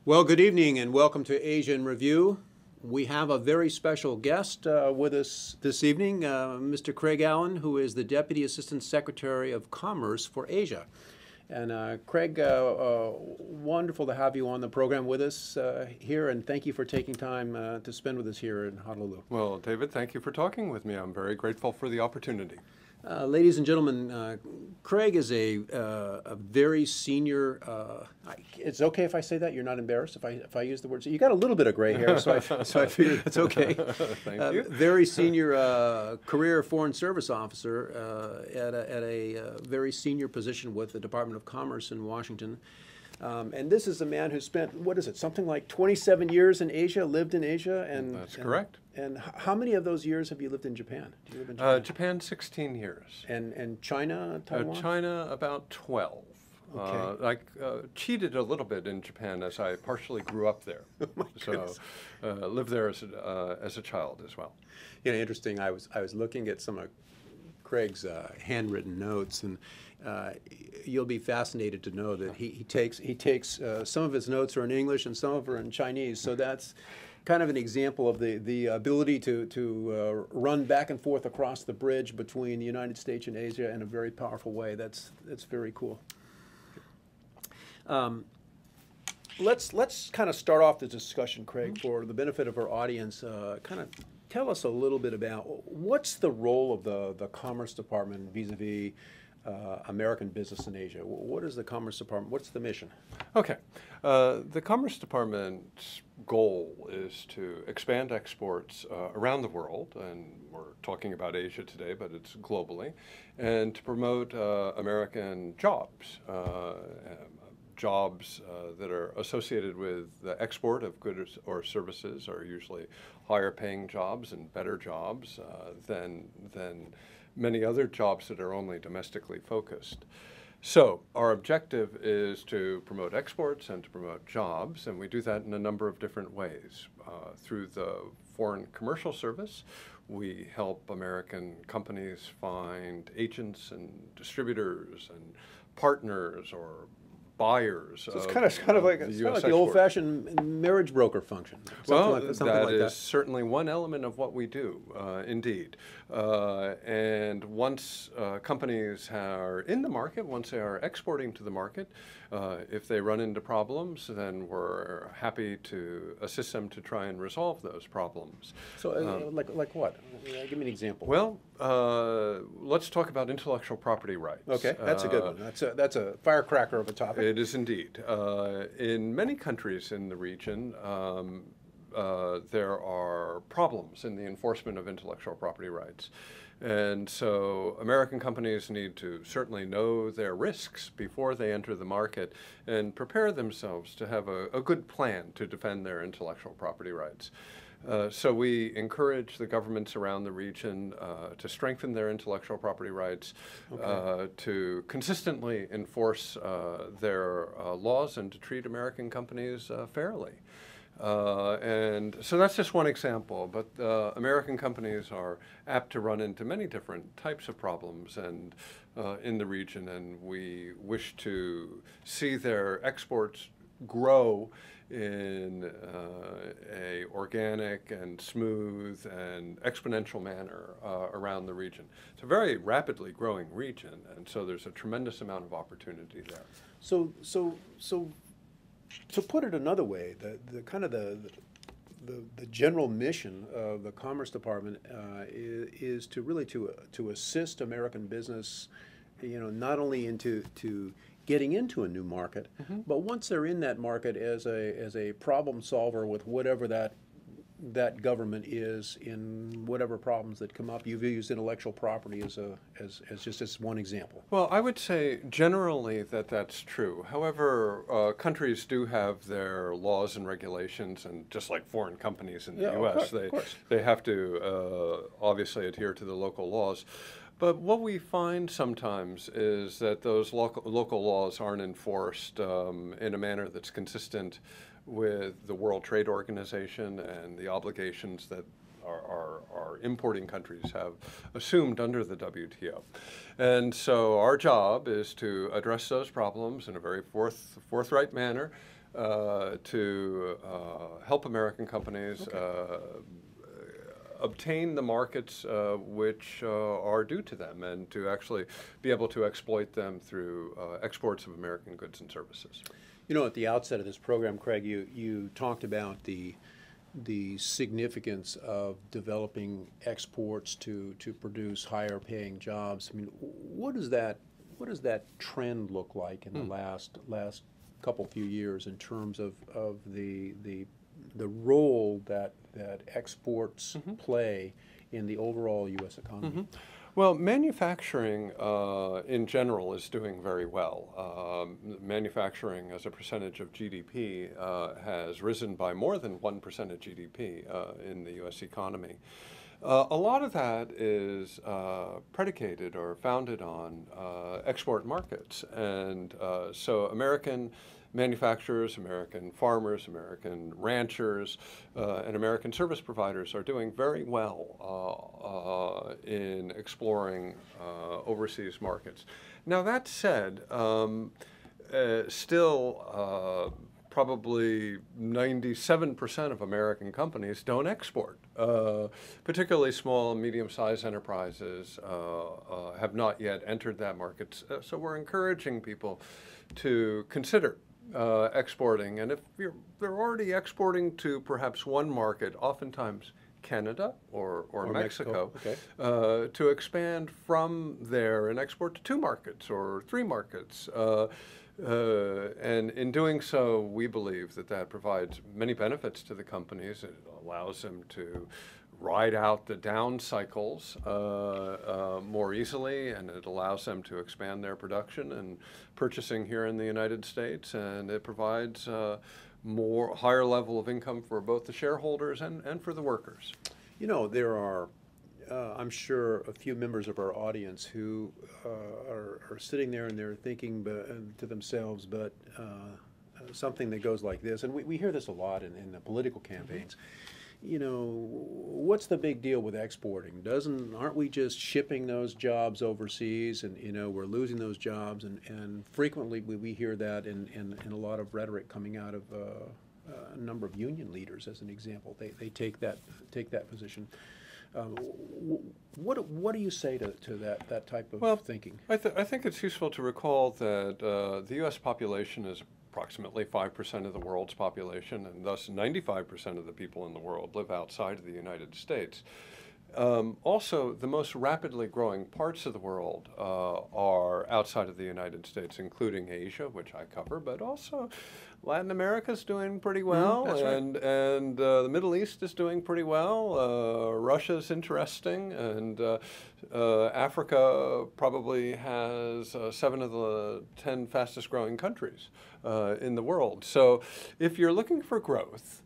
Well, good evening and welcome to Asia in Review. We have a very special guest with us this evening, Mr. Craig Allen, who is the Deputy Assistant Secretary of Commerce for Asia. And Craig, wonderful to have you on the program with us here, and thank you for taking time to spend with us here in Honolulu. Well, David, thank you for talking with me. I'm very grateful for the opportunity. Ladies and gentlemen, Craig is a very senior. It's okay if I say that. You're not embarrassed if I use the word. You got a little bit of gray hair, so I figured that's okay. Thank you. Very senior career Foreign Service officer at a very senior position with the Department of Commerce in Washington. And this is a man who spent, what is it, something like 27 years in Asia, lived in Asia? That's correct. And how many of those years have you lived in Japan? Do you live in Japan? Japan, 16 years. And China, Taiwan? China, about 12. Okay. I cheated a little bit in Japan as I partially grew up there. Oh my goodness. Lived there as a child as well. You know, interesting, I was looking at some of Craig's handwritten notes, and you'll be fascinated to know that he takes some of his notes are in English and some of them are in Chinese. So that's kind of an example of the ability to run back and forth across the bridge between the United States and Asia in a very powerful way. That's very cool. Let's kind of start off the discussion, Craig, for the benefit of our audience. Kind of tell us a little bit about what's the role of the Commerce Department vis-a-vis American business in Asia. What is the Commerce Department? What's the mission? Okay. The Commerce Department's goal is to expand exports around the world, and we're talking about Asia today, but it's globally, and to promote American jobs. Jobs that are associated with the export of goods or services are usually higher paying jobs and better jobs than many other jobs that are only domestically focused. So our objective is to promote exports and to promote jobs, and we do that in a number of different ways. Through the Foreign Commercial Service, we help American companies find agents and distributors and partners or buyers. So it's kind of like the old-fashioned marriage broker function. That is certainly one element of what we do, indeed. And once companies are in the market, once they are exporting to the market, if they run into problems, then we're happy to assist them to try and resolve those problems. So like what? Give me an example. Well, let's talk about intellectual property rights. Okay, that's a good one. That's a firecracker of a topic. It is indeed. In many countries in the region, there are problems in the enforcement of intellectual property rights. And so American companies need to certainly know their risks before they enter the market and prepare themselves to have a good plan to defend their intellectual property rights. So we encourage the governments around the region to strengthen their intellectual property rights, okay, to consistently enforce their laws and to treat American companies fairly. And so that's just one example, but American companies are apt to run into many different types of problems and in the region, and we wish to see their exports grow in a organic and smooth and exponential manner around the region. It's a very rapidly growing region, and so there's a tremendous amount of opportunity there. So to put it another way, the general mission of the Commerce Department is to really to assist American business, you know, not only into getting into a new market, mm-hmm, but once they're in that market as a problem solver with whatever that government is in whatever problems that come up. You've used intellectual property as just as one example. Well, I would say generally that's true. However, countries do have their laws and regulations, and just like foreign companies in the U.S., they have to obviously adhere to the local laws. But what we find sometimes is that those local laws aren't enforced in a manner that's consistent with the World Trade Organization and the obligations that our importing countries have assumed under the WTO. And so our job is to address those problems in a very forthright manner, to help American companies obtain the markets which are due to them, and to actually be able to exploit them through exports of American goods and services. You know, at the outset of this program, Craig, you talked about the significance of developing exports to produce higher paying jobs. I mean, what does that trend look like in the last couple few years in terms of the role that exports play in the overall U.S. economy? Well, manufacturing in general is doing very well. Manufacturing as a percentage of GDP has risen by more than 1% of GDP in the U.S. economy. A lot of that is predicated or founded on export markets. And so American manufacturers, American farmers, American ranchers, and American service providers are doing very well in exploring overseas markets. Now, that said, still probably 97% of American companies don't export. Particularly small and medium-sized enterprises have not yet entered that market. So we're encouraging people to consider exporting. And if they're already exporting to perhaps one market, oftentimes Canada or Mexico, to expand from there and export to 2 markets or 3 markets. And in doing so, we believe that provides many benefits to the companies. It allows them to ride out the down cycles more easily, and it allows them to expand their production and purchasing here in the United States, and it provides higher level of income for both the shareholders and for the workers. You know, there are I'm sure a few members of our audience who are sitting there and they're thinking to themselves, but something that goes like this, and we hear this a lot in the political campaigns. You know, what's the big deal with exporting? Aren't we just shipping those jobs overseas, and you know, we're losing those jobs, and frequently we hear that in a lot of rhetoric coming out of a number of union leaders, as an example. They take that position. What do you say to that type of thinking? I think it's useful to recall that the U.S. population is approximately 5% of the world's population, and thus 95% of the people in the world live outside of the United States. Also, the most rapidly growing parts of the world are outside of the United States, including Asia, which I cover, but also Latin America is doing pretty well, and the Middle East is doing pretty well. Russia's interesting, and Africa probably has 7 of the 10 fastest growing countries in the world. So if you're looking for growth,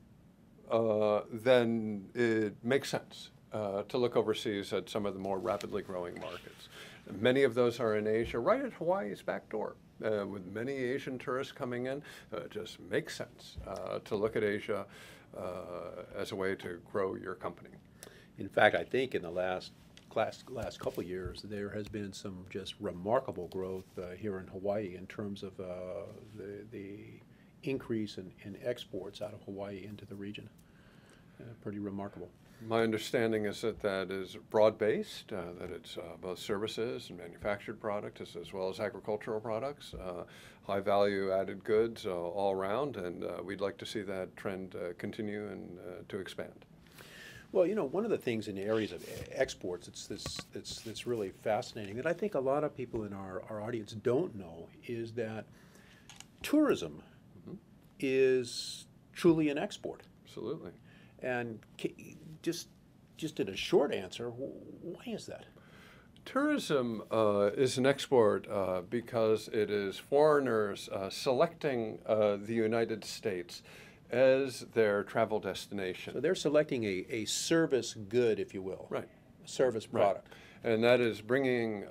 then it makes sense to look overseas at some of the more rapidly growing markets. Many of those are in Asia, right at Hawaii's back door. With many Asian tourists coming in, it just makes sense to look at Asia as a way to grow your company. In fact, I think in the last couple of years, there has been some just remarkable growth here in Hawaii in terms of the increase in exports out of Hawaii into the region. Pretty remarkable. My understanding is that is broad-based, that it's both services and manufactured products as well as agricultural products, high-value added goods all around, and we'd like to see that trend continue and to expand. Well, you know, one of the things in the areas of exports that's really fascinating, that I think a lot of people in our audience don't know, is that tourism is truly an export. Absolutely. And just in a short answer, why is that? Tourism is an export because it is foreigners selecting the United States as their travel destination. So they're selecting a service good, if you will. Right. A service product. Right. and that is bringing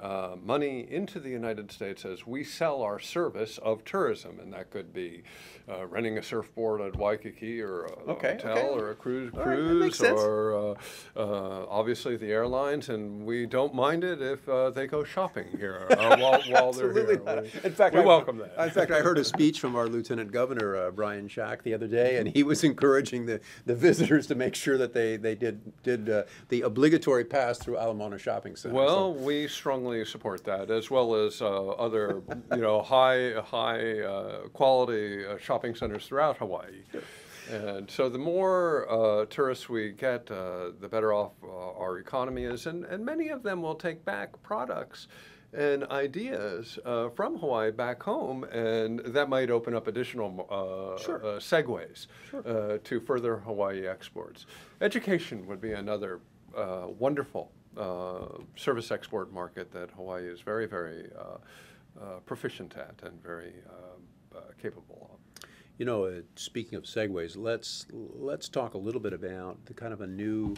money into the United States as we sell our service of tourism, and that could be renting a surfboard at Waikiki, or a hotel, or a cruise, or obviously the airlines, and we don't mind it if they go shopping here while they're here. In fact, we welcome that. In fact, I heard a speech from our Lieutenant Governor, Brian Shack, the other day, and he was encouraging the visitors to make sure that they did the obligatory pass through Alamana Shopping Center. Well, we strongly support that, as well as other, high quality shopping centers throughout Hawaii. Sure. And so the more tourists we get, the better off our economy is, and many of them will take back products and ideas from Hawaii back home, and that might open up additional segues to further Hawaii exports. Education would be another wonderful service export market that Hawaii is very, very proficient at and very capable of. Speaking of segues, let's talk a little bit about the kind of a new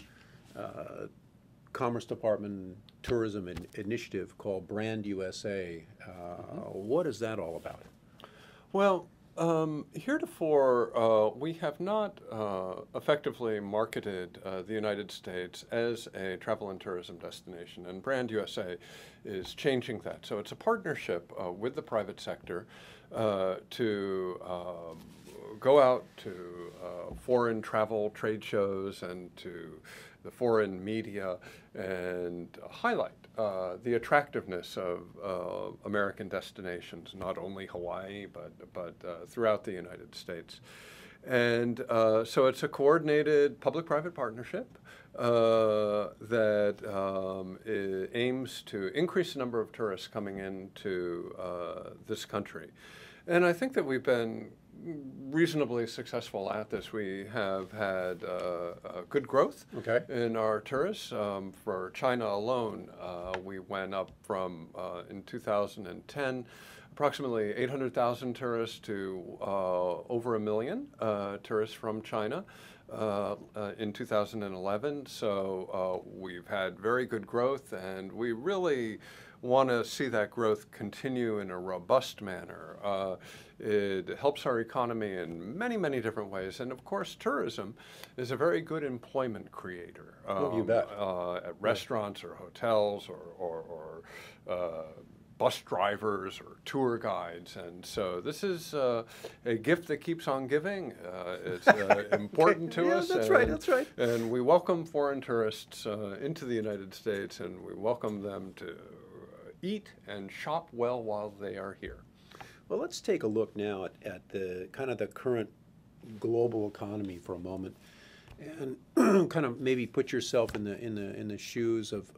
Commerce Department tourism initiative called Brand USA. What is that all about? Well, heretofore, we have not effectively marketed the United States as a travel and tourism destination, and Brand USA is changing that. So it's a partnership with the private sector to go out to foreign travel trade shows and to the foreign media and highlight the attractiveness of American destinations, not only Hawaii, but throughout the United States. And so it's a coordinated public-private partnership that aims to increase the number of tourists coming into this country. And I think that we've been reasonably successful at this. We have had good growth in our tourists. For China alone, we went up from, in 2010, approximately 800,000 tourists to over 1 million tourists from China in 2011. So we've had very good growth, and we really want to see that growth continue in a robust manner. It helps our economy in many, many different ways. And of course, tourism is a very good employment creator. You bet. At restaurants or hotels or bus drivers or tour guides. And so this is a gift that keeps on giving. It's important to us. That's right, that's right. And we welcome foreign tourists into the United States, and we welcome them to eat and shop well while they are here. Well, let's take a look now at the kind of the current global economy for a moment, and kind of maybe put yourself in the shoes of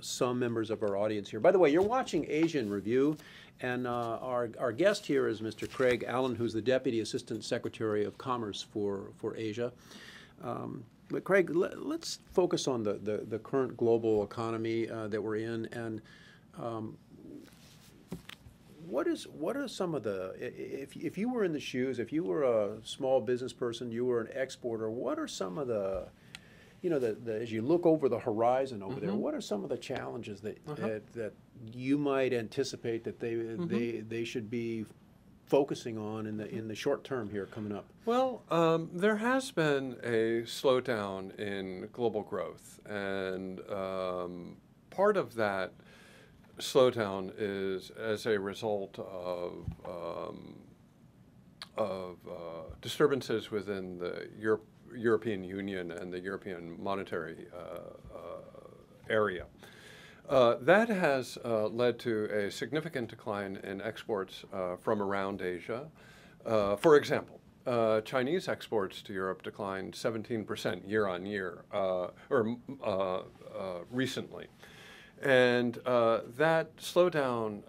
some members of our audience here. By the way, you're watching Asia in Review, and our guest here is Mr. Craig Allen, who's the Deputy Assistant Secretary of Commerce for Asia. But Craig, let's focus on the current global economy that we're in, and what are some of the, if you were in the shoes, if you were a small business person, you were an exporter, what are some of the, as you look over the horizon over there, what are some of the challenges that that you might anticipate that they should be focusing on in the short term here coming up? Well, there has been a slowdown in global growth, and part of that slowdown is as a result of disturbances within the European Union and the European monetary area. That has led to a significant decline in exports from around Asia. For example, Chinese exports to Europe declined 17% year on year, recently. And that slowdown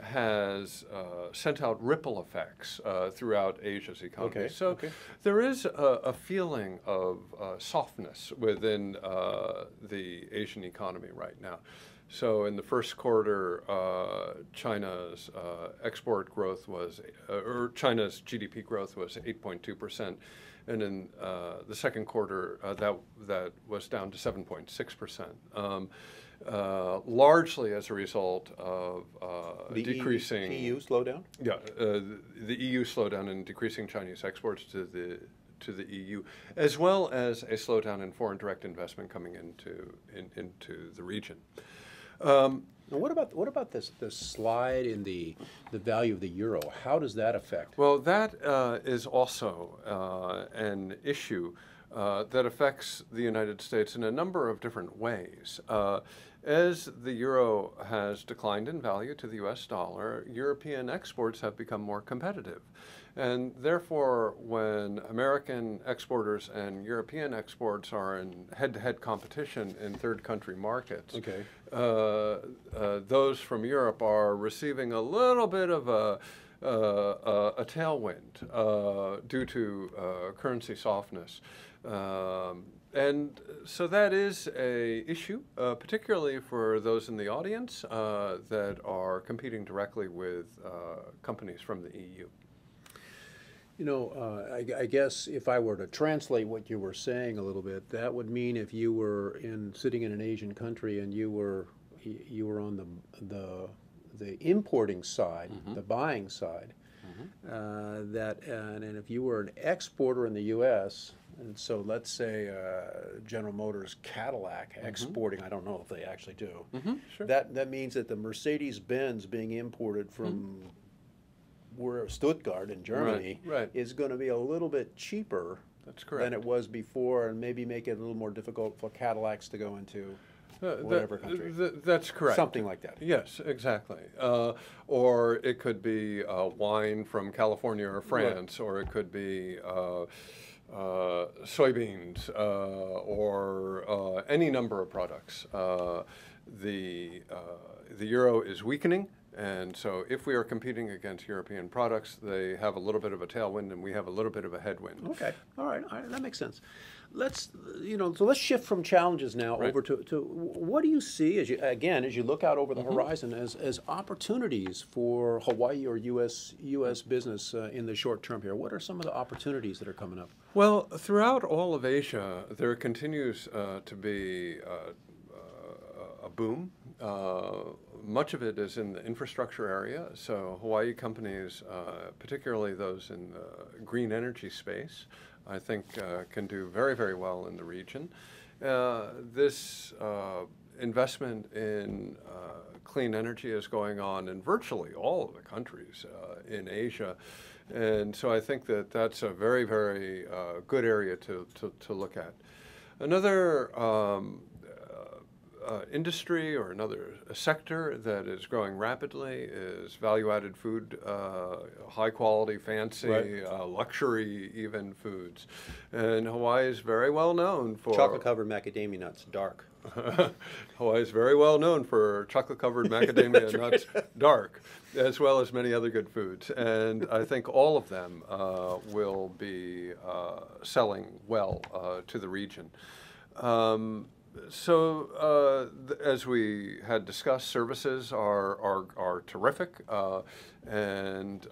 has sent out ripple effects throughout Asia's economy. There is a feeling of softness within the Asian economy right now. So in the first quarter, China's export growth was, or China's GDP growth was 8.2%. And in the second quarter, that was down to 7.6%. largely as a result of The decreasing EU slowdown? Yeah, the EU slowdown in decreasing Chinese exports to the EU, as well as a slowdown in foreign direct investment coming into the region. Now, what about this slide in the value of the euro? How does that affect? Well, that is also an issue that affects the United States in a number of different ways. As the euro has declined in value to the US dollar, European exports have become more competitive. And therefore, when American exporters and European exports are in head-to-head competition in third country markets, Okay. Those from Europe are receiving a little bit of a tailwind due to currency softness. And so that is a issue, particularly for those in the audience that are competing directly with companies from the EU. You know, I guess if I were to translate what you were saying a little bit, that would mean if you were sitting in an Asian country and you were on the importing side, the buying side, and if you were an exporter in the U.S. And so let's say General Motors Cadillac exporting, I don't know if they actually do. Sure. That means that the Mercedes-Benz being imported from where Stuttgart in Germany Right. is going to be a little bit cheaper That's correct. than it was before, and maybe make it a little more difficult for Cadillacs to go into whatever country. That's correct. Something like that. Yes, exactly. Or it could be wine from California or France, or it could be soybeans, or any number of products. The euro is weakening, and so if we are competing against European products, they have a little bit of a tailwind, and we have a little bit of a headwind. Okay, all right, that makes sense. Let's shift from challenges now over to what do you see as you look out over the horizon as opportunities for Hawaii or U.S. business in the short term here? What are some of the opportunities that are coming up? Well, throughout all of Asia, there continues to be a boom. Much of it is in the infrastructure area, so Hawaii companies, particularly those in the green energy space, I think can do very, very well in the region. This investment in clean energy is going on in virtually all of the countries in Asia. And so I think that that's a very, very good area to look at. Another industry or another sector that is growing rapidly is value-added food, high-quality, fancy, luxury even foods. And Hawaii is very well known for... Chocolate-covered macadamia nuts, dark. Hawaii is very well known for chocolate-covered macadamia nuts, dark, as well as many other good foods. And I think all of them will be selling well to the region. So as we had discussed, services are terrific, and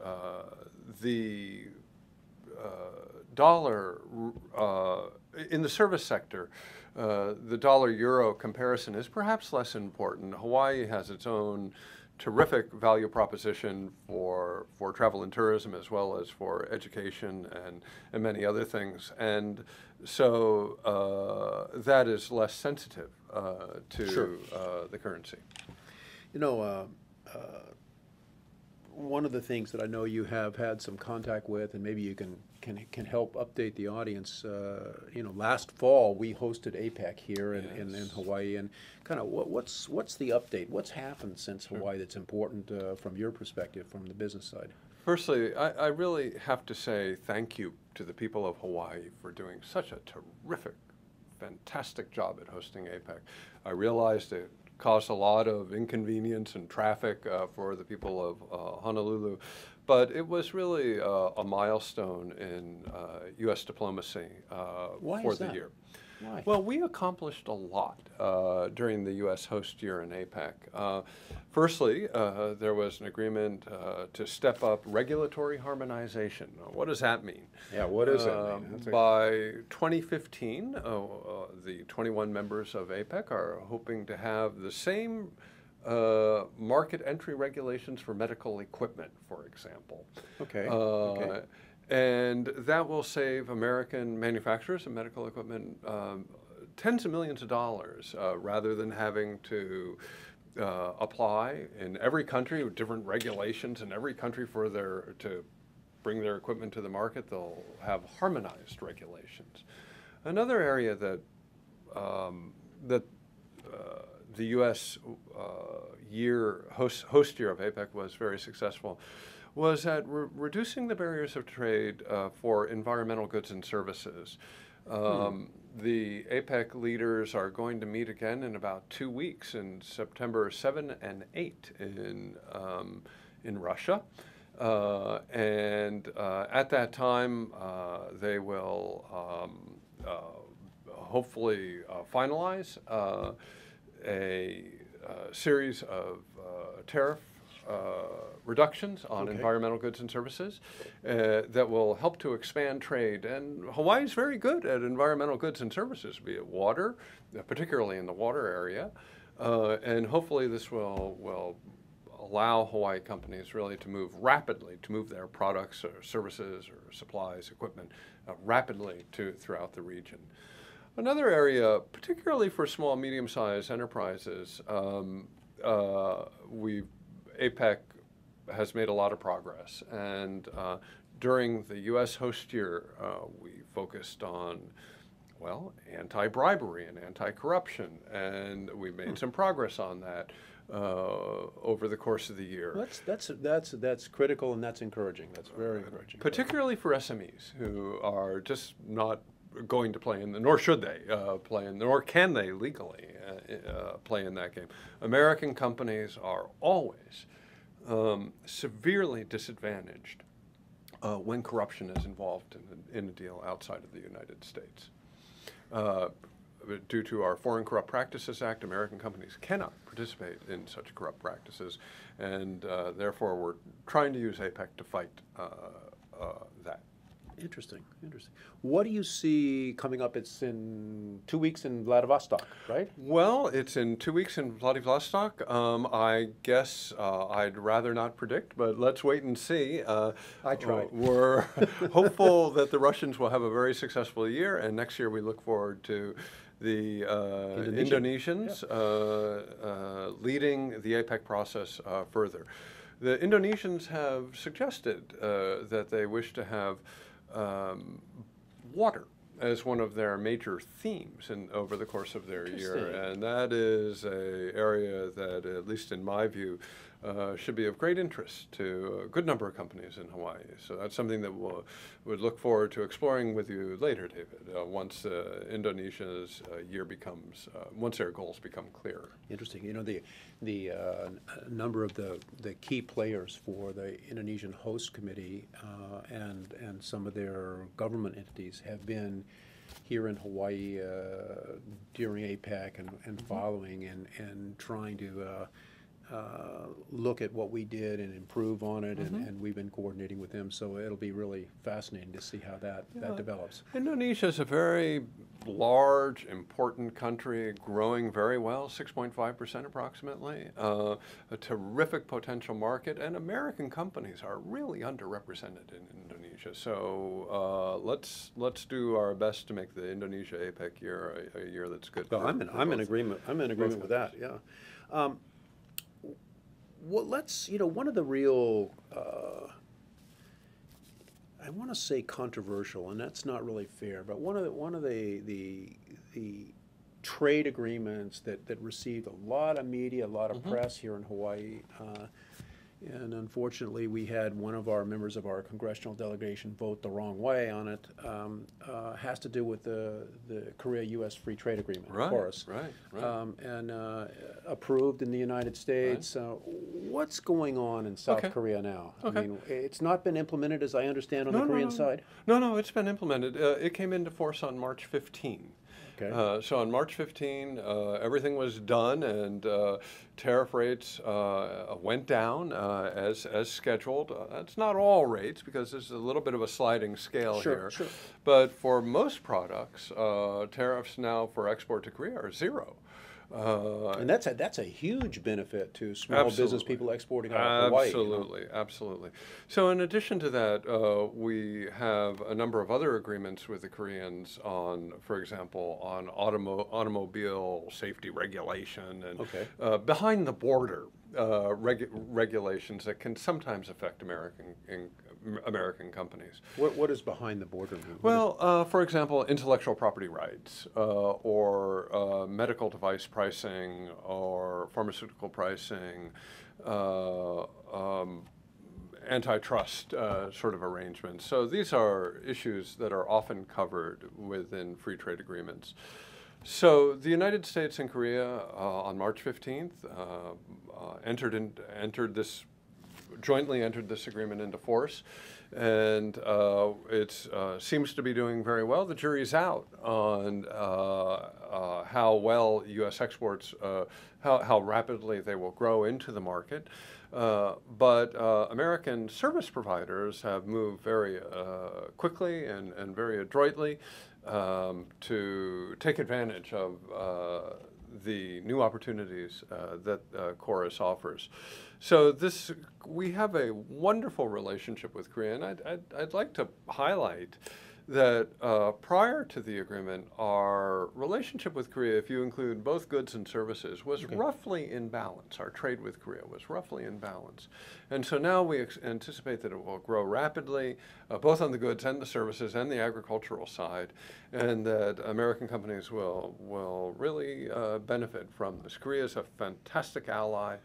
the dollar in the service sector, the dollar-euro comparison is perhaps less important. Hawaii has its own terrific value proposition for travel and tourism, as well as for education and many other things. And so that is less sensitive to the currency. You know, one of the things that I know you have had some contact with, and maybe you can help update the audience. Last fall we hosted APEC here in Hawaii, and kind of what's the update? What's happened since Hawaii that's important from your perspective, from the business side? Firstly, I really have to say thank you to the people of Hawaii for doing such a terrific, fantastic job at hosting APEC. I realized it caused a lot of inconvenience and traffic for the people of Honolulu, but it was really a milestone in U.S. diplomacy for the year. Why? Well, we accomplished a lot during the U.S. host year in APEC. Firstly, there was an agreement to step up regulatory harmonization. Now, what does that mean? Yeah, what does that mean? By 2015, the 21 members of APEC are hoping to have the same market entry regulations for medical equipment, for example. Okay. And that will save American manufacturers of medical equipment tens of millions of dollars rather than having to apply in every country with different regulations in every country to bring their equipment to the market. They'll have harmonized regulations. Another area that the U.S. host year of APEC was very successful was at reducing the barriers of trade for environmental goods and services. The APEC leaders are going to meet again in about 2 weeks, in September 7 and 8 in Russia. At that time, they will hopefully finalize a series of tariff reductions on environmental goods and services that will help to expand trade. And Hawaii is very good at environmental goods and services, be it water, particularly in the water area. And hopefully this will allow Hawaii companies really to move rapidly, to move their products or services or supplies, equipment, rapidly throughout the region. Another area, particularly for small, medium-sized enterprises, APEC has made a lot of progress, and during the U.S. host year, we focused on, well, anti-bribery and anti-corruption, and we made some progress on that over the course of the year. That's critical, and that's encouraging. That's very encouraging. Particularly for SMEs who are just not going to play in nor should they play in, nor can they legally play in that game. American companies are always severely disadvantaged when corruption is involved in a deal outside of the United States. Due to our Foreign Corrupt Practices Act, American companies cannot participate in such corrupt practices, and therefore we're trying to use APEC to fight that. Interesting, interesting. What do you see coming up? It's in 2 weeks in Vladivostok, right? Well, it's in 2 weeks in Vladivostok. I guess I'd rather not predict, but let's wait and see. I tried. We're hopeful that the Russians will have a very successful year, and next year we look forward to the Indonesians leading the APEC process further. The Indonesians have suggested that they wish to have water as one of their major themes over the course of their year, and that is an area that, at least in my view, should be of great interest to a good number of companies in Hawaii. So that's something that would look forward to exploring with you later, David, once Indonesia's year becomes, once their goals become clearer. Interesting. You know, the number of the key players for the Indonesian Host Committee and some of their government entities have been here in Hawaii during APEC and following and trying to look at what we did and improve on it, and we've been coordinating with them, so it'll be really fascinating to see how that develops. Indonesia is a very large, important country, growing very well, 6.5% approximately, a terrific potential market, and American companies are really underrepresented in Indonesia. So let's do our best to make the Indonesia APEC year a year that's good. Well, I'm in agreement. I'm in agreement with that. Yeah. Well, one of the real, I want to say controversial, and that's not really fair, but one of the trade agreements that received a lot of media, a lot of press here in Hawaii, and unfortunately we had one of our members of our congressional delegation vote the wrong way on it, has to do with the Korea-U.S. Free Trade Agreement, KORUS, and approved in the United States. What's going on in South Korea now? I mean, it's not been implemented, as I understand, on the Korean side? No, it's been implemented. It came into force on March 15. So on March 15, everything was done, and tariff rates went down as scheduled. That's not all rates, because there's a little bit of a sliding scale here. Sure. But for most products, tariffs now for export to Korea are zero. And that's a huge benefit to small business people exporting out of Hawaii. Absolutely. So in addition to that, we have a number of other agreements with the Koreans on, for example, on automobile safety regulation and behind the border regulations that can sometimes affect American companies. What is behind the border mean? Well, for example, intellectual property rights, or medical device pricing, or pharmaceutical pricing, antitrust sort of arrangements. So these are issues that are often covered within free trade agreements. So the United States and Korea on March 15th jointly entered this agreement into force, and it seems to be doing very well. The jury's out on how well U.S. exports, how rapidly they will grow into the market. But American service providers have moved very quickly and very adroitly to take advantage of the new opportunities that KORUS offers. So we have a wonderful relationship with Korea, and I'd like to highlight that prior to the agreement, our relationship with Korea, if you include both goods and services, was roughly in balance. Our trade with Korea was roughly in balance. And so now we anticipate that it will grow rapidly, both on the goods and the services and the agricultural side, and that American companies will really benefit from this. Korea is a fantastic ally,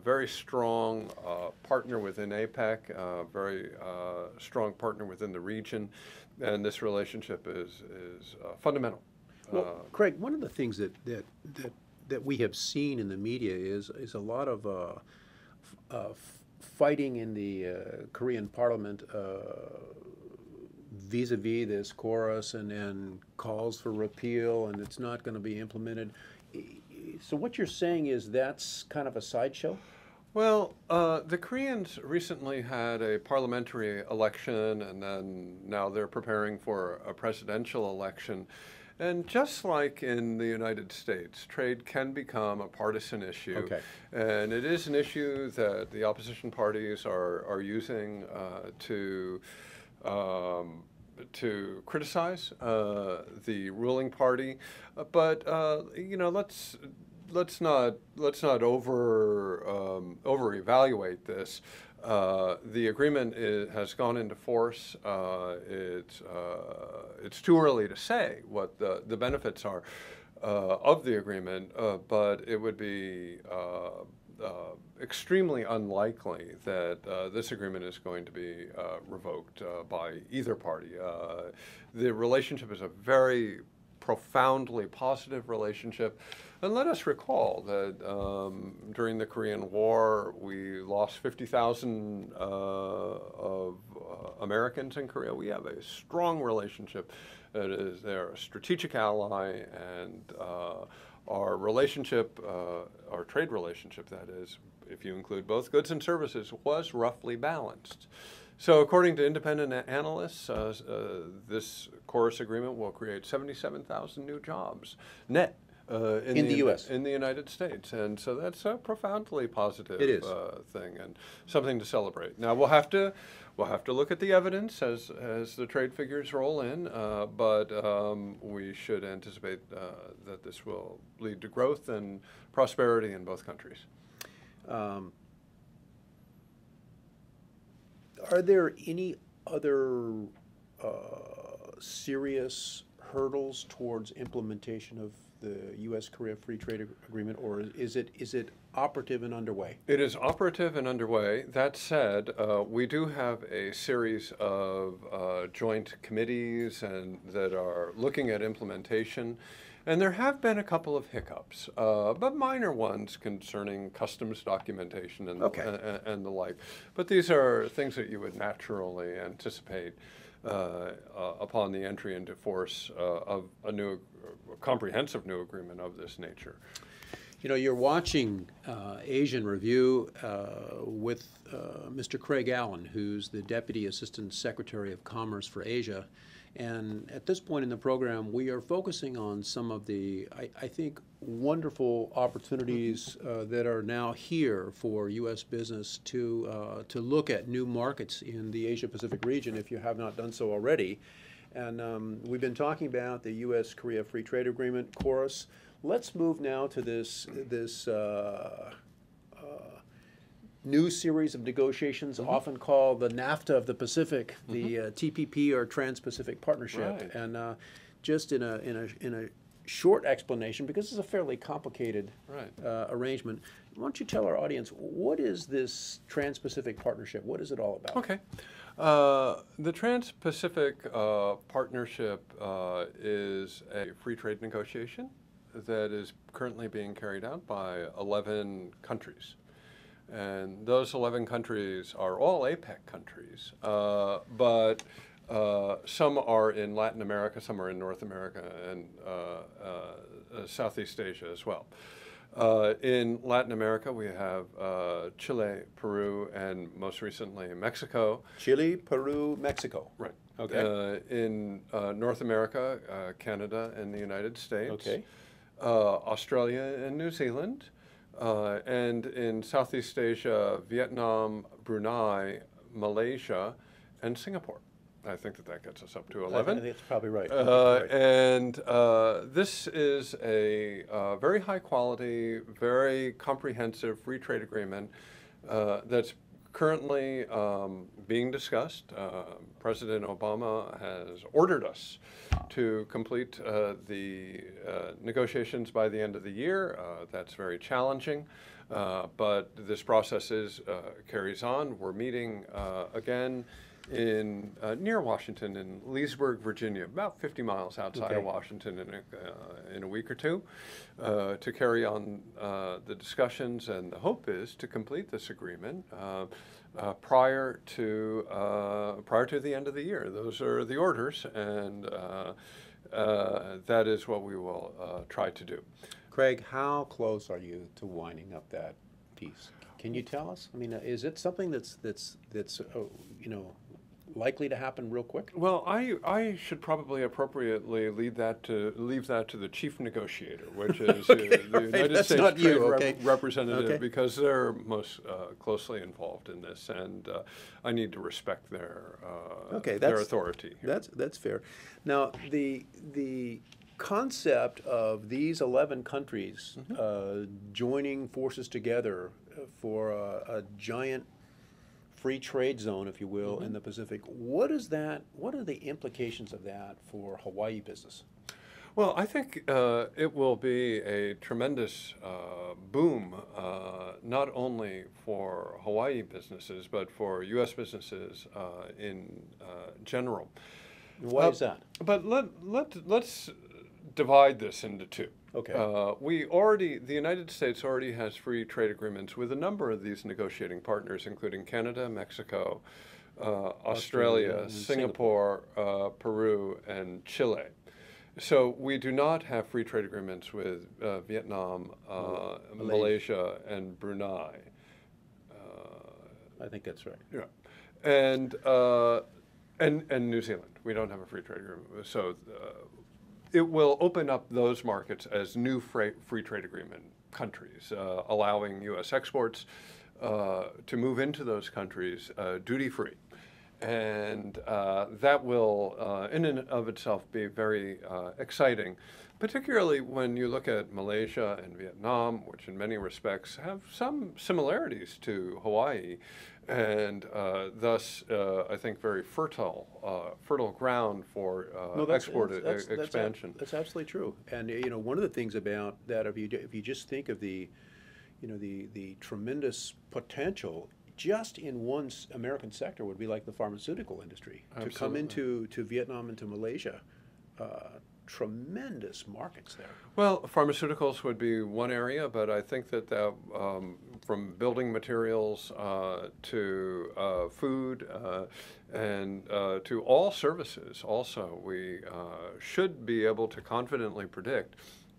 very strong partner within APEC, very strong partner within the region, and this relationship is fundamental. Well, Craig, one of the things that we have seen in the media is a lot of fighting in the Korean Parliament vis-a-vis this KORUS, and calls for repeal, and it's not going to be implemented. So what you're saying is that's kind of a sideshow? Well, the Koreans recently had a parliamentary election, and then now they're preparing for a presidential election. And just like in the United States, trade can become a partisan issue. And it is an issue that the opposition parties are using to criticize the ruling party. But you know, let's not over evaluate this. The agreement has gone into force. It's too early to say what the benefits are of the agreement, but it would be extremely unlikely that this agreement is going to be revoked by either party. The relationship is a very profoundly positive relationship. And let us recall that during the Korean War, we lost 50,000 of Americans in Korea. We have a strong relationship. They're a strategic ally, and our relationship, our trade relationship, that is, if you include both goods and services, was roughly balanced. So according to independent analysts, this KORUS agreement will create 77,000 new jobs net in the U.S. in the United States, and so that's a profoundly positive thing and something to celebrate. Now we'll have to look at the evidence as the trade figures roll in, but we should anticipate that this will lead to growth and prosperity in both countries. Are there any other serious hurdles towards implementation of the U.S.-Korea Free Trade Agreement, or is it operative and underway? It is operative and underway. That said, we do have a series of joint committees that are looking at implementation. And there have been a couple of hiccups, but minor ones concerning customs documentation and the like. But these are things that you would naturally anticipate upon the entry into force of a new comprehensive new agreement of this nature. You know, you're watching Asian Review with Mr. Craig Allen, who's the Deputy Assistant Secretary of Commerce for Asia. And at this point in the program, we are focusing on some of the, I think, wonderful opportunities that are now here for U.S. business to look at new markets in the Asia-Pacific region, if you have not done so already. And we've been talking about the U.S.-Korea Free Trade Agreement, KORUS. Let's move now to this new series of negotiations, often called the NAFTA of the Pacific, the TPP, or Trans-Pacific Partnership. Right. And just in a short explanation, because it's a fairly complicated arrangement, why don't you tell our audience, what is this Trans-Pacific Partnership? What is it all about? Okay. The Trans-Pacific Partnership is a free trade negotiation that is currently being carried out by 11 countries. And those 11 countries are all APEC countries, but some are in Latin America, some are in North America, and Southeast Asia as well. In Latin America, we have Chile, Peru, and most recently Mexico. Chile, Peru, Mexico. Right. Okay. In North America, Canada and the United States. Okay. Australia and New Zealand. And in Southeast Asia, Vietnam, Brunei, Malaysia, and Singapore. I think that gets us up to 11. I think that's probably right. And this is a very high quality, very comprehensive free trade agreement that's currently being discussed. President Obama has ordered us to complete the negotiations by the end of the year. That's very challenging, but this process carries on. We're meeting again in near Washington, in Leesburg, Virginia, about 50 miles outside of Washington, in a week or two, to carry on the discussions. And the hope is to complete this agreement prior to the end of the year. Those are the orders, and that is what we will try to do. Craig, how close are you to winding up that piece? Can you tell us? I mean, is it something that's you know, likely to happen real quick? Well, I should probably appropriately leave that to the chief negotiator, which is the United States Trade Representative, because they're most closely involved in this, and I need to respect their authority here. That's fair. Now, the concept of these 11 countries joining forces together for a giant free trade zone, if you will, in the Pacific. What is that? What are the implications of that for Hawaii business? Well, I think it will be a tremendous boom, not only for Hawaii businesses, but for U.S. businesses in general. Why is that? But let's divide this into two. Okay. The United States already has free trade agreements with a number of these negotiating partners, including Canada, Mexico, Australia, Singapore, Peru, and Chile. So we do not have free trade agreements with Vietnam, Malaysia, and Brunei. I think that's right. Yeah, and New Zealand. We don't have a free trade agreement. So it will open up those markets as new free trade agreement countries, allowing U.S. exports to move into those countries duty-free. And that will, in and of itself, be very exciting, particularly when you look at Malaysia and Vietnam, which in many respects have some similarities to Hawaii, and thus, I think, very fertile ground for export expansion. That's absolutely true. And you know, one of the things about that, if you just think of the tremendous potential just in one American sector, would be like the pharmaceutical industry. Absolutely. To come into Vietnam and to Malaysia. tremendous markets there. Well, pharmaceuticals would be one area, but I think that from building materials to food and to all services also, we should be able to confidently predict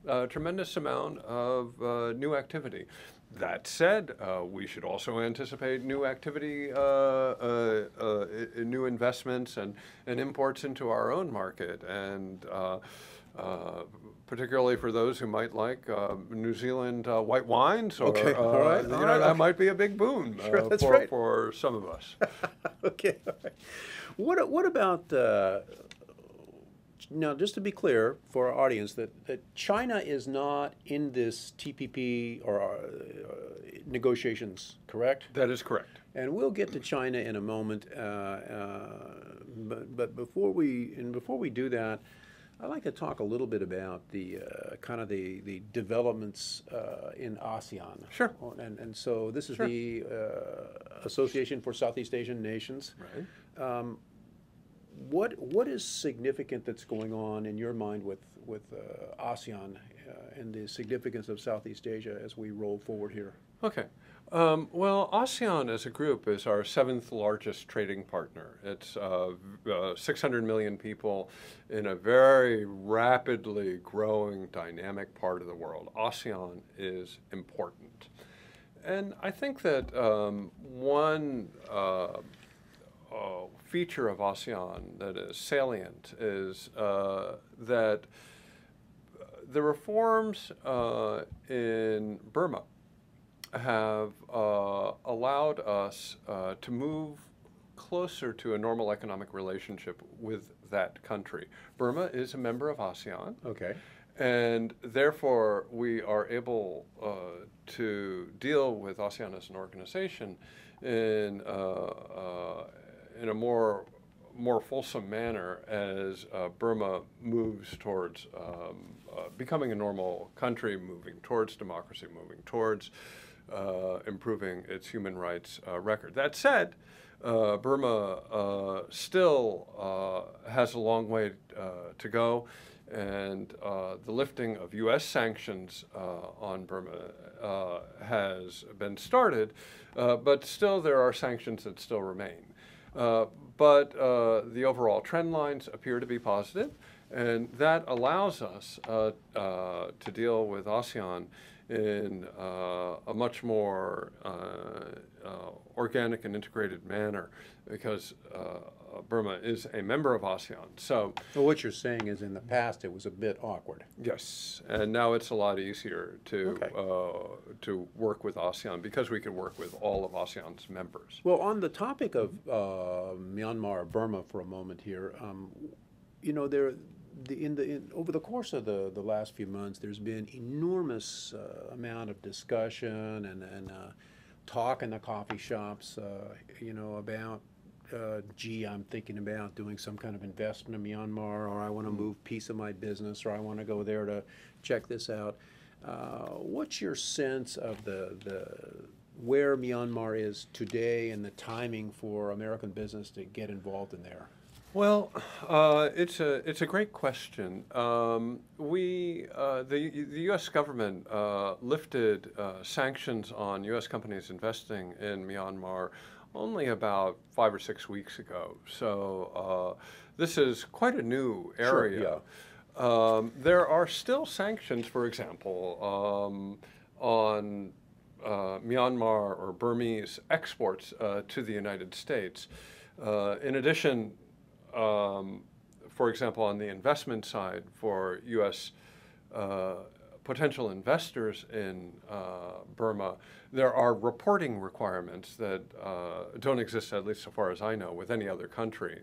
a tremendous amount of new activity. That said, we should also anticipate new activity, new investments and imports into our own market, and particularly for those who might like New Zealand white wines, or Okay, all right, you all know, right, that okay. might be a big boon Sure, that's right. for some of us. Okay, all right. What about now, just to be clear for our audience, that China is not in this TPP or negotiations, correct? That is correct. And we'll get to China in a moment. But before we do that, I'd like to talk a little bit about the kind of the developments in ASEAN. Sure. And so this is Sure. the Association for Southeast Asian Nations. Right. What is significant that's going on in your mind with ASEAN and the significance of Southeast Asia as we roll forward here? Okay. Well, ASEAN as a group is our 7th largest trading partner. It's 600 million people in a very rapidly growing, dynamic part of the world. ASEAN is important. And I think that one feature of ASEAN that is salient is that the reforms in Burma have allowed us to move closer to a normal economic relationship with that country. Burma is a member of ASEAN. Okay. And therefore, we are able to deal with ASEAN as an organization in a more fulsome manner as Burma moves towards becoming a normal country, moving towards democracy, moving towards improving its human rights record. That said, Burma still has a long way to go, and the lifting of U.S. sanctions on Burma has been started, but still there are sanctions that still remain. But the overall trend lines appear to be positive, and that allows us to deal with ASEAN in a much more organic and integrated manner, because Burma is a member of ASEAN. So, Well, what you're saying is in the past it was a bit awkward. yes, and now it's a lot easier to Okay. to work with ASEAN because we can work with all of ASEAN's members. Well, on the topic of Myanmar, Burma, for a moment here, you know, over the course of the last few months, there's been enormous amount of discussion and talk in the coffee shops, you know, about, gee, I'm thinking about doing some kind of investment in Myanmar, or I want to move piece of my business, or I want to go there to check this out. What's your sense of where Myanmar is today and the timing for American business to get involved in there? Well, it's a great question. The U.S. government lifted sanctions on U.S. companies investing in Myanmar only about 5 or 6 weeks ago. So this is quite a new area. Sure, yeah. There are still sanctions, for example, on Myanmar or Burmese exports to the United States. In addition, for example, on the investment side for U.S. Potential investors in Burma, there are reporting requirements that don't exist, at least so far as I know, with any other country.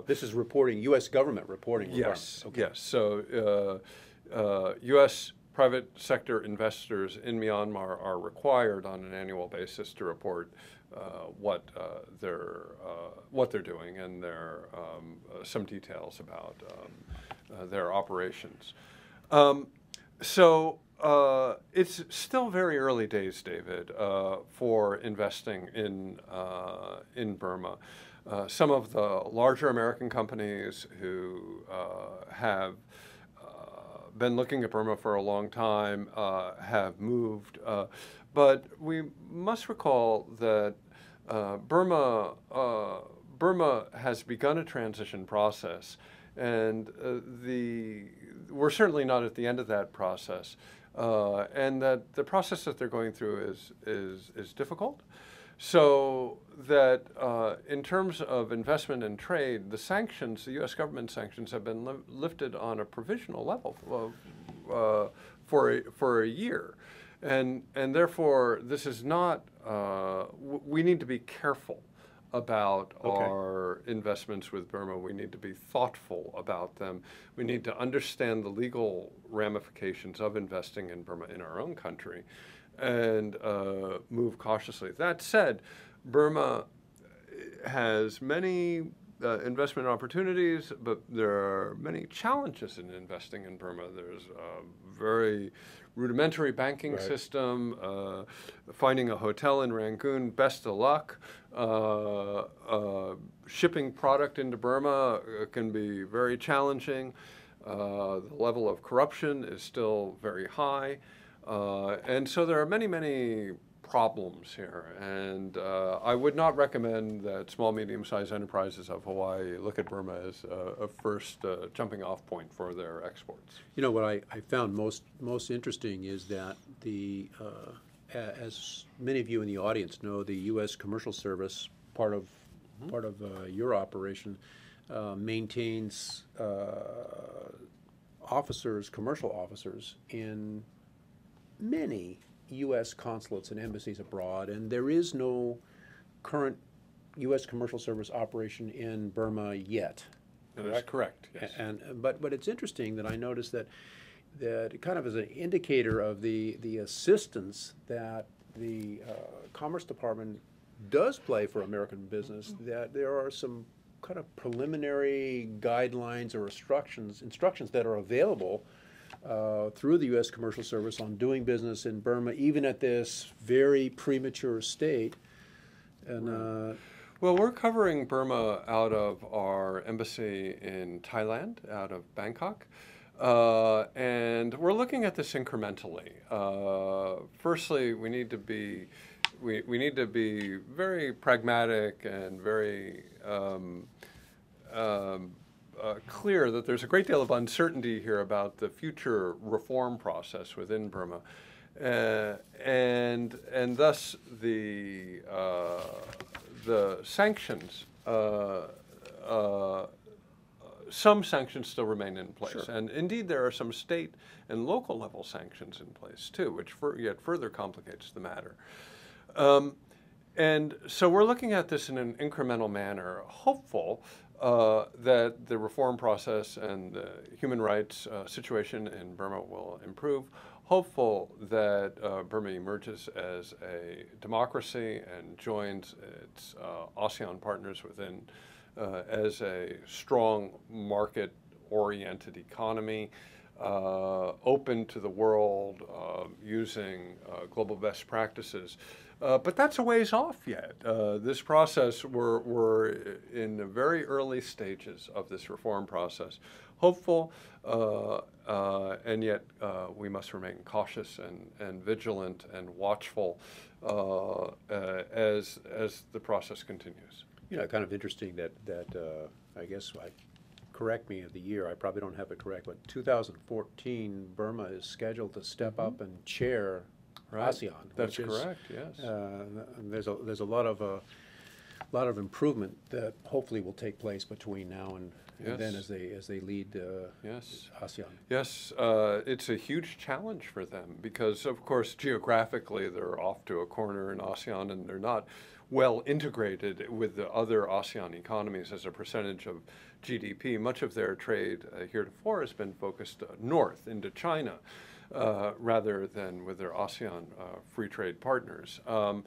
This is reporting, U.S. government reporting requirements. Yes, yes. So U.S. private sector investors in Myanmar are required on an annual basis to report what they're doing and some details about their operations. So it's still very early days, David, for investing in Burma. Some of the larger American companies who have been looking at Burma for a long time, have moved. But we must recall that Burma has begun a transition process, and we're certainly not at the end of that process, and that the process that they're going through is difficult. So that in terms of investment and trade, the sanctions, the U.S. government sanctions, have been lifted on a provisional level for a year. And therefore, this is not, we need to be careful about our investments with Burma. We need to be thoughtful about them. We need to understand the legal ramifications of investing in Burma in our own country and move cautiously. That said, Burma has many investment opportunities, but there are many challenges in investing in Burma. There's a very rudimentary banking system. Finding a hotel in Rangoon, best of luck. Shipping product into Burma can be very challenging. The level of corruption is still very high. And so there are many, many problems here. And I would not recommend that small, medium-sized enterprises of Hawaii look at Burma as a first jumping off point for their exports. You know, what I found most interesting is that as many of you in the audience know, the U.S. Commercial Service, part of your operation, maintains commercial officers in many U.S. consulates and embassies abroad, and there is no current U.S. Commercial Service operation in Burma yet. That is correct, yes. But it's interesting that I noticed that kind of as an indicator of the assistance that the Commerce Department does play for American business, that there are some kind of preliminary guidelines or instructions that are available through the U.S. Commercial Service on doing business in Burma, even at this very premature state. And well, we're covering Burma out of our embassy in Thailand, out of Bangkok. And we're looking at this incrementally. Firstly, we need to be very pragmatic and very clear that there's a great deal of uncertainty here about the future reform process within Burma, and thus the sanctions. Some sanctions still remain in place, and indeed there are some state and local level sanctions in place too, which yet further complicates the matter. And so we're looking at this in an incremental manner, hopeful that the reform process and the human rights situation in Burma will improve, hopeful that Burma emerges as a democracy and joins its ASEAN partners within as a strong market-oriented economy, open to the world, using global best practices. But that's a ways off yet. This process, we're in the very early stages of this reform process. Hopeful, and yet we must remain cautious and vigilant and watchful as the process continues. you know, kind of interesting that I guess, correct me of the year, I probably don't have it correct, but 2014, Burma is scheduled to step up and chair ASEAN. That's correct. Yes. There's a lot of improvement that hopefully will take place between now and then as they lead ASEAN. Yes, it's a huge challenge for them because, of course, geographically they're off to a corner in ASEAN and they're not well integrated with the other ASEAN economies as a percentage of GDP. Much of their trade heretofore has been focused north into China rather than with their ASEAN free trade partners. And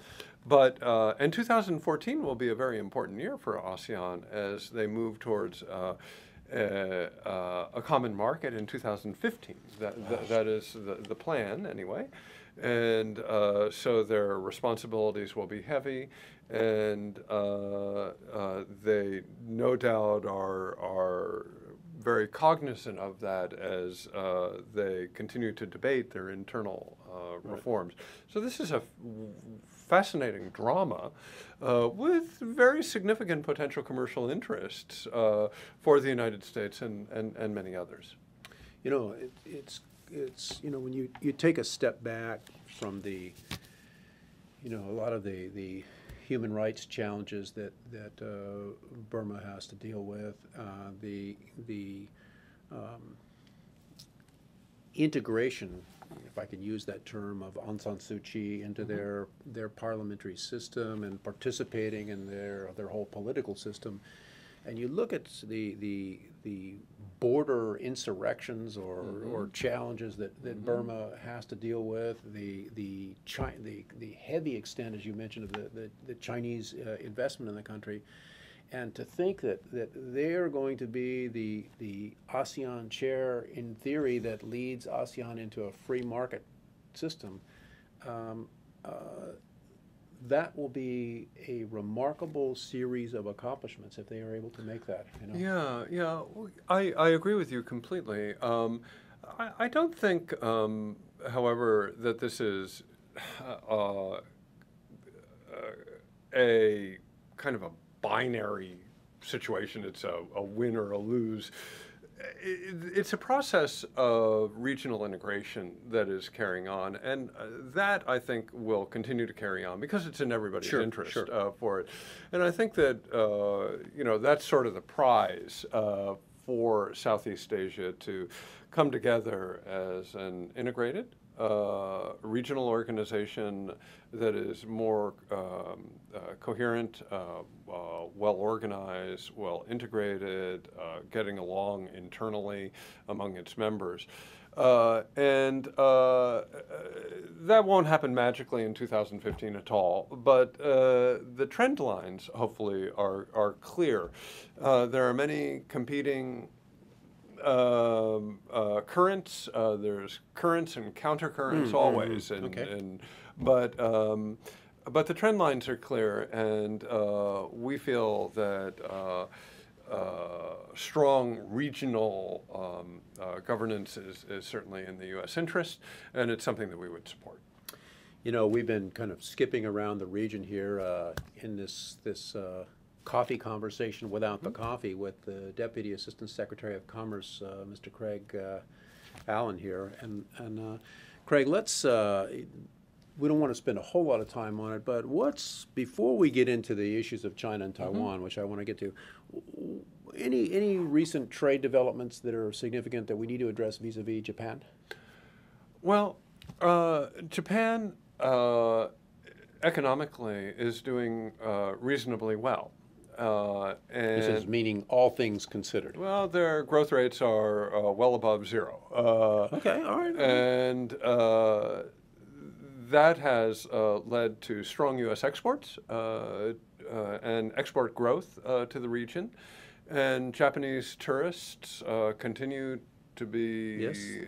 2014 will be a very important year for ASEAN as they move towards a common market in 2015. That is the plan, anyway. And so their responsibilities will be heavy, and they no doubt are very cognizant of that as they continue to debate their internal reforms. So this is a fascinating drama with very significant potential commercial interests for the United States and many others. You know, it's you know, when you take a step back from the, you know, a lot of the human rights challenges that Burma has to deal with, the integration, if I can use that term, of Aung San Suu Kyi into their parliamentary system and participating in their whole political system, and you look at the border insurrections or challenges that Burma has to deal with, the heavy extent, as you mentioned, of the Chinese investment in the country, and to think that they're going to be the ASEAN chair, in theory, that leads ASEAN into a free market system, that will be a remarkable series of accomplishments if they are able to make that. You know? Yeah. I agree with you completely. I don't think, however, that this is a kind of a binary situation. It's a win or a lose. It's a process of regional integration that is carrying on, and that, I think, will continue to carry on because it's in everybody's interest for it. And I think that, you know, that's sort of the prize for Southeast Asia, to come together as an integrated regional organization that is more coherent, well-organized, well-integrated, getting along internally among its members. And that won't happen magically in 2015 at all, but the trend lines, hopefully, are clear. There are many competing currents. There's currents and countercurrents always, but the trend lines are clear, and we feel that strong regional governance is certainly in the U.S. interest, and it's something that we would support. You know, we've been kind of skipping around the region here in this coffee conversation without the coffee with the Deputy Assistant Secretary of Commerce, Mr. Craig Allen here. And Craig, let's, we don't want to spend a whole lot of time on it, but before we get into the issues of China and Taiwan, which I want to get to, any recent trade developments that are significant that we need to address vis-a-vis Japan? Well, Japan economically is doing reasonably well. This is meaning all things considered. Well, their growth rates are well above zero. Okay, all right. And that has led to strong U.S. exports and export growth to the region. And Japanese tourists continue to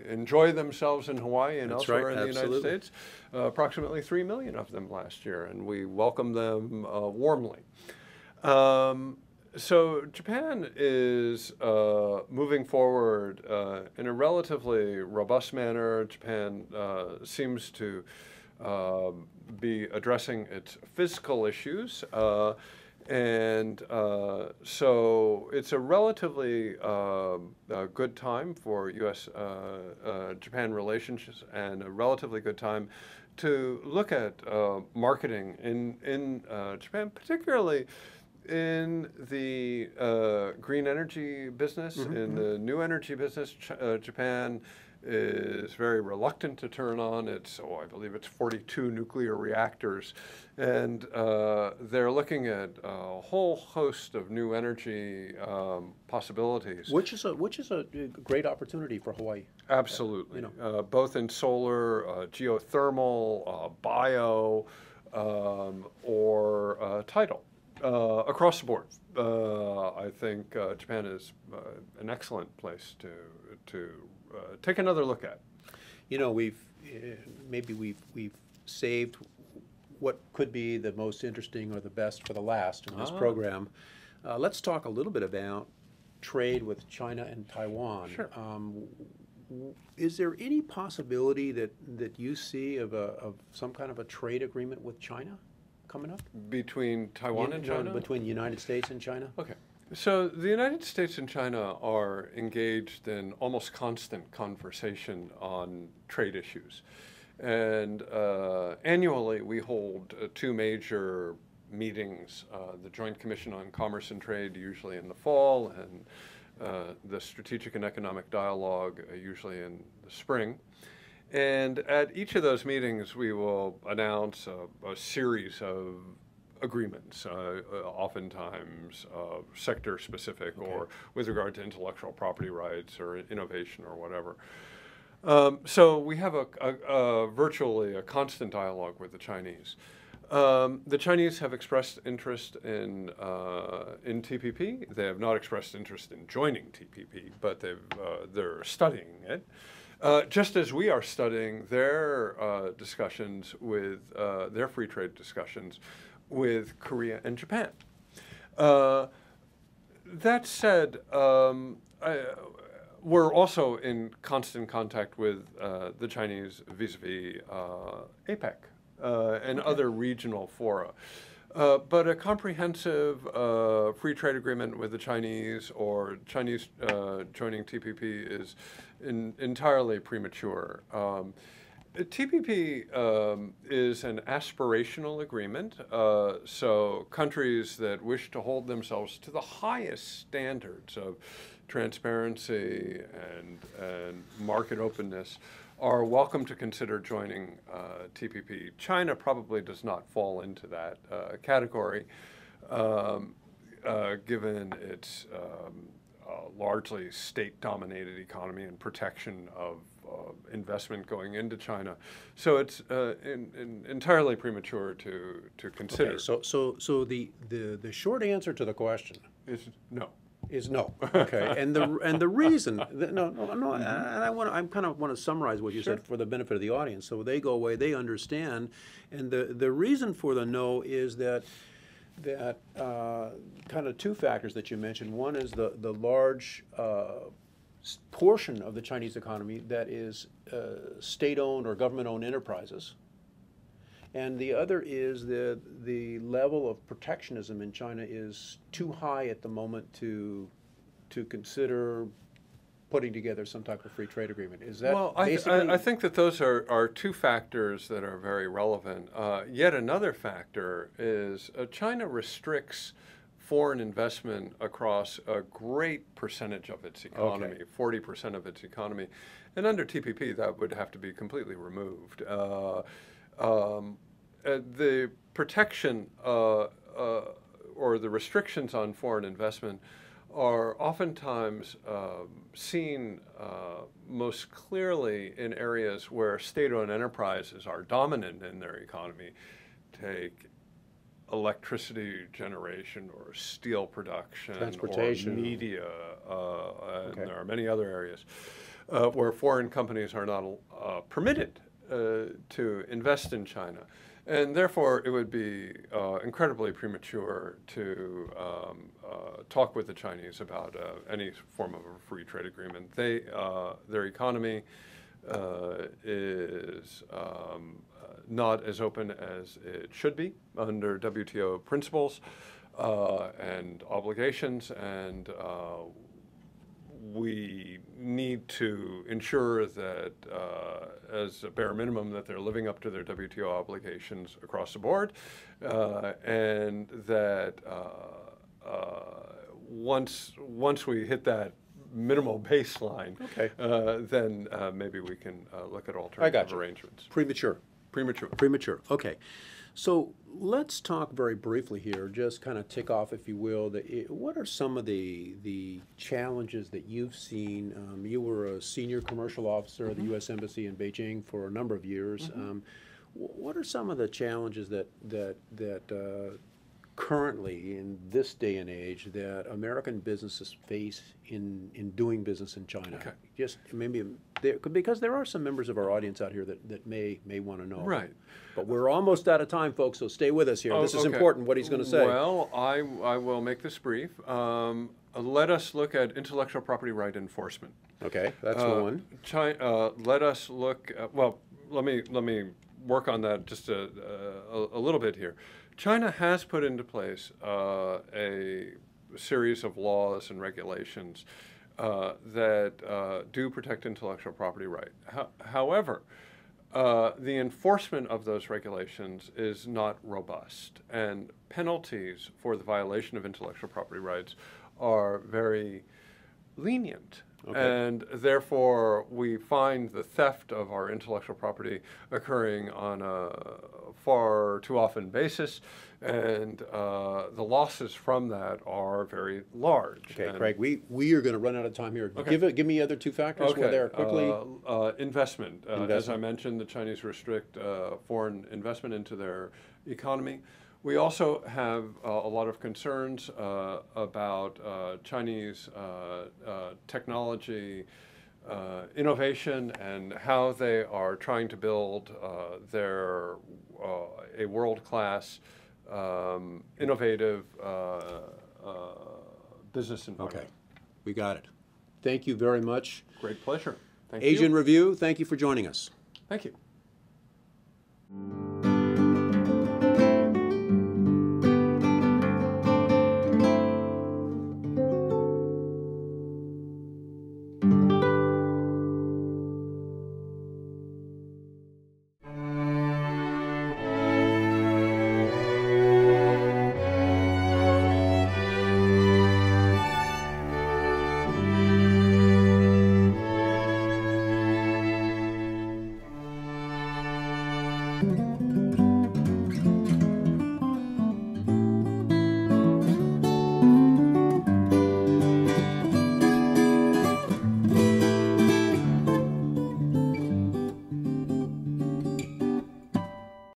enjoy themselves in Hawaii and elsewhere in the United States. Approximately 3 million of them last year, and we welcome them warmly. So Japan is moving forward in a relatively robust manner. Japan seems to be addressing its fiscal issues, and so it's a relatively good time for U.S.-Japan relations, and a relatively good time to look at marketing in Japan, particularly in the green energy business, in the new energy business. Japan is very reluctant to turn on its, I believe it's 42 nuclear reactors, and they're looking at a whole host of new energy possibilities. Which is a great opportunity for Hawaii. Absolutely, both in solar, geothermal, bio, or tidal. Across the board, I think Japan is an excellent place to take another look at. You know, we've saved what could be the most interesting or the best for the last in this program. Let's talk a little bit about trade with China and Taiwan. Sure. Is there any possibility that you see of some kind of a trade agreement with China coming up? Between Taiwan and China? Between the United States and China? Okay. So the United States and China are engaged in almost constant conversation on trade issues. And annually we hold two major meetings, the Joint Commission on Commerce and Trade usually in the fall, and the Strategic and Economic Dialogue usually in the spring. And at each of those meetings we will announce a series of agreements, oftentimes sector specific, okay, or with regard to intellectual property rights or innovation or whatever. So we have virtually a constant dialogue with the Chinese. The Chinese have expressed interest in TPP. They have not expressed interest in joining TPP, but they're studying it. Just as we are studying their discussions with their free trade discussions with Korea and Japan. That said, we're also in constant contact with the Chinese vis-a-vis APEC and other regional fora. But a comprehensive free trade agreement with the Chinese or Chinese joining TPP is entirely premature. TPP is an aspirational agreement, so countries that wish to hold themselves to the highest standards of transparency and market openness are welcome to consider joining TPP. China probably does not fall into that category, given its largely state-dominated economy and protection of investment going into China. So it's entirely premature to consider. Okay, so the short answer to the question is no. Is no. Okay, and the reason and I kind of want to summarize what you Sure. said for the benefit of the audience, so they go away, they understand, and the reason for the no is that kind of two factors that you mentioned. One is the large portion of the Chinese economy that is state-owned or government-owned enterprises. And the other is the level of protectionism in China is too high at the moment to consider putting together some type of free trade agreement. Is that well, basically? I think that those are two factors that are very relevant. Yet another factor is China restricts foreign investment across a great percentage of its economy, Okay. 40% of its economy. And under TPP, that would have to be completely removed. The protection or the restrictions on foreign investment are oftentimes seen most clearly in areas where state-owned enterprises are dominant in their economy. Take electricity generation or steel production Transportation. or media, Okay. and there are many other areas where foreign companies are not permitted to invest in China. And therefore, it would be incredibly premature to talk with the Chinese about any form of a free trade agreement. Their economy is not as open as it should be under WTO principles and obligations, and we need to ensure that, as a bare minimum, that they're living up to their WTO obligations across the board, and that once we hit that minimal baseline, Okay. then maybe we can look at I got alternative you. arrangements. Premature. Premature. Okay. So let's talk very briefly here, just kind of tick off, if you will, what are some of the challenges that you've seen? You were a senior commercial officer at the U.S. Embassy in Beijing for a number of years. What are some of the challenges that currently, in this day and age, that American businesses face in doing business in China? Okay. Just maybe because there are some members of our audience out here that may want to know. Right. But we're almost out of time, folks, so stay with us here. This is Okay. important, what he's going to say. Well, I will make this brief. let us look at intellectual property right enforcement. Okay, that's one. Let us look. Well, let me work on that just a little bit here. China has put into place a series of laws and regulations that do protect intellectual property right. However, the enforcement of those regulations is not robust, and penalties for the violation of intellectual property rights are very lenient. Okay. And therefore, we find the theft of our intellectual property occurring on a far too often basis, and the losses from that are very large. Okay, And Craig, we are going to run out of time here. Okay. Give me other two factors Okay, there quickly. investment. As I Investment. mentioned, the Chinese restrict foreign investment into their economy. We also have a lot of concerns about Chinese technology innovation and how they are trying to build a world-class, innovative business environment. Okay, we got it. Thank you very much. Great pleasure. Thank Asian you. Review, thank you for joining us. Thank you.